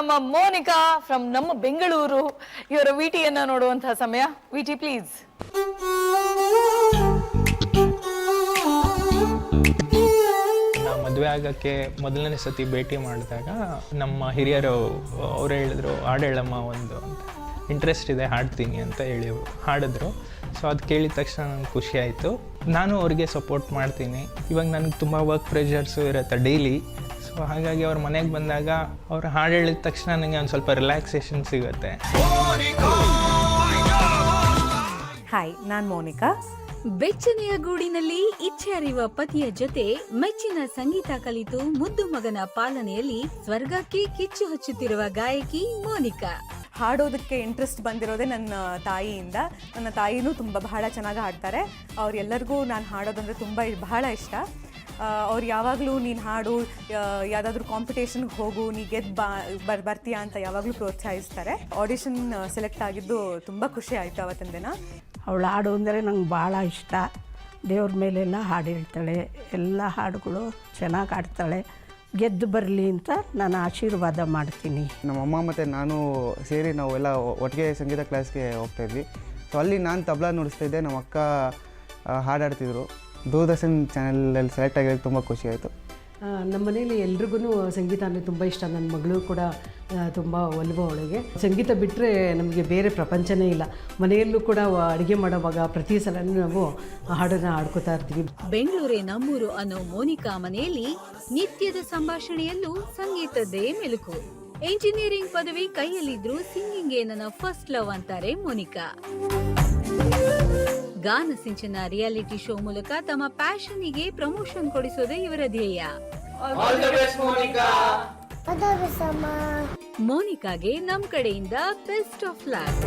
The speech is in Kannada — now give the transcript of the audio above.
ನಮ್ಮ ಮೋನಿಕಾ ಫ್ರಮ್ ನಮ್ಮ ಬೆಂಗಳೂರು ಇವರ ವಿಟಿಯನ್ನ ನೋಡುವಂತಹ ಸಮಯ. ವಿಟಿ ಪ್ಲೀಸ್. ಮದುವೆ ಆಗೋಕ್ಕೆ ಮೊದಲನೇ ಸತಿ ಭೇಟಿ ಮಾಡಿದಾಗ ನಮ್ಮ ಹಿರಿಯರು ಅವರು ಹೇಳಿದ್ರು, ಹಾಡು ಹೇಳಮ್ಮ ಒಂದು ಅಂತ, ಇಂಟ್ರೆಸ್ಟ್ ಇದೆ ಹಾಡ್ತೀನಿ ಅಂತ ಹೇಳಿ ಹಾಡಿದ್ರು. ಸೊ ಅದು ಕೇಳಿದ ತಕ್ಷಣ ನನಗೆ ಖುಷಿ ಆಯಿತು. ನಾನು ಅವ್ರಿಗೆ ಸಪೋರ್ಟ್ ಮಾಡ್ತೀನಿ. ಇವಾಗ ನನಗೆ ತುಂಬ ವರ್ಕ್ ಪ್ರೆಷರ್ಸು ಇರುತ್ತೆ ಡೈಲಿ. ಸೊ ಹಾಗಾಗಿ ಅವ್ರ ಮನೆಗೆ ಬಂದಾಗ ಅವ್ರು ಹಾಡು ಹೇಳಿದ ತಕ್ಷಣ ನನಗೆ ಒಂದು ಸ್ವಲ್ಪ ರಿಲ್ಯಾಕ್ಸೇಷನ್ ಸಿಗುತ್ತೆ. ಹಾಯ್, ನಾನು ಮೋನಿಕಾ. ಬೆಚ್ಚನೆಯ ಗೂಡಿನಲ್ಲಿ ಇಚ್ಛೆ ಅರಿವ ಪತಿಯ ಜೊತೆ ಮೆಚ್ಚಿನ ಸಂಗೀತ ಕಲಿತು ಮುದ್ದು ಮಗನ ಪಾಲನೆಯಲ್ಲಿ ಸ್ವರ್ಗಕ್ಕೆ ಕಿಚ್ಚು ಹಚ್ಚುತ್ತಿರುವ ಗಾಯಕಿ ಮೋನಿಕಾ. ಹಾಡೋದಕ್ಕೆ ಇಂಟ್ರೆಸ್ಟ್ ಬಂದಿರೋದೇ ನನ್ನ ತಾಯಿಯಿಂದ. ನನ್ನ ತಾಯಿನೂ ಬಹಳ ಚೆನ್ನಾಗಿ ಹಾಡ್ತಾರೆ. ಅವ್ರೆಲ್ಲರಿಗೂ ನಾನು ಹಾಡೋದಂದರೆ ಬಹಳ ಇಷ್ಟ. ಅವ್ರು ಯಾವಾಗಲೂ ನೀನು ಹಾಡು, ಯಾವುದಾದ್ರೂ ಕಾಂಪಿಟೇಷನ್ಗೆ ಹೋಗು, ನೀ ಬರ್ತೀಯಾ ಅಂತ ಯಾವಾಗಲೂ ಪ್ರೋತ್ಸಾಹಿಸ್ತಾರೆ. ಆಡಿಷನ್ ಸೆಲೆಕ್ಟ್ ಆಗಿದ್ದು ತುಂಬ ಖುಷಿ ಆಯಿತು ಅವತ್ತಿನ ದಿನ. ಅವಳು ಹಾಡು ಅಂದರೆ ನಂಗೆ ಭಾಳ ಇಷ್ಟ. ದೇವ್ರ ಮೇಲೆಲ್ಲ ಹಾಡು ಹೇಳ್ತಾಳೆ, ಎಲ್ಲ ಹಾಡುಗಳು ಚೆನ್ನಾಗಿ ಹಾಡ್ತಾಳೆ. ಗೆದ್ದು ಬರಲಿ ಅಂತ ನಾನು ಆಶೀರ್ವಾದ ಮಾಡ್ತೀನಿ. ನಮ್ಮಮ್ಮ ಮತ್ತು ನಾನು ಸೇರಿ ನಾವೆಲ್ಲ ಒಟ್ಟಿಗೆ ಸಂಗೀತ ಕ್ಲಾಸ್ಗೆ ಹೋಗ್ತಾಯಿದ್ವಿ. ಸೊ ಅಲ್ಲಿ ನಾನು ತಬಲಾ ನುಡಿಸ್ತಾಯಿದ್ದೆ, ನಮ್ಮ ಅಕ್ಕ ಹಾಡಾಡ್ತಿದ್ರು. ದೂರದರ್ಶನ್ ಚಾನೆಲಲ್ಲಿ ಸೆಲೆಕ್ಟ್ ಆಗಿರೋದು ತುಂಬ ಖುಷಿ ಆಯಿತು. ನಮ್ಮ ಮನೇಲಿ ಎಲ್ರಿಗೂ ಸಂಗೀತ ಅಂದರೆ ತುಂಬ ಇಷ್ಟ. ನನ್ನ ಮಗಳು ಕೂಡ ತುಂಬ ಒಲವು ಅವಳಿಗೆ. ಸಂಗೀತ ಬಿಟ್ಟರೆ ನಮಗೆ ಬೇರೆ ಪ್ರಪಂಚನೇ ಇಲ್ಲ. ಮನೆಯಲ್ಲೂ ಕೂಡ ಅಡುಗೆ ಮಾಡುವಾಗ ಪ್ರತಿ ಸಲ ನಾವು ಹಾಡನ್ನು ಹಾಡ್ಕೋತಾ ಇರ್ತೀವಿ. ಬೆಂಗಳೂರೇ ನಮ್ಮೂರು ಅನ್ನೋ ಮೋನಿಕಾ ಮನೆಯಲ್ಲಿ ನಿತ್ಯದ ಸಂಭಾಷಣೆಯಲ್ಲೂ ಸಂಗೀತದ್ದೇ ಮೆಲುಕು. ಎಂಜಿನಿಯರಿಂಗ್ ಪದವಿ ಕೈಯಲ್ಲಿದ್ರು ಸಿಂಗಿಂಗ್ ನನ್ನ ಫಸ್ಟ್ ಲವ್ ಅಂತಾರೆ ಮೋನಿಕಾ. ಗಾನ ಸಿಂಚನ ರಿಯಾಲಿಟಿ ಶೋ ಮೂಲಕ ತಮ್ಮ ಪ್ಯಾಷನ್ನಿಗೆ ಪ್ರಮೋಷನ್ ಕೊಡಿಸೋದೇ ಇವರ ಧ್ಯೇಯ. ಮೋನಿಕಾಗೆ ನಮ್ ಕಡೆಯಿಂದ ಬೆಸ್ಟ್ ಆಫ್ ಲಕ್.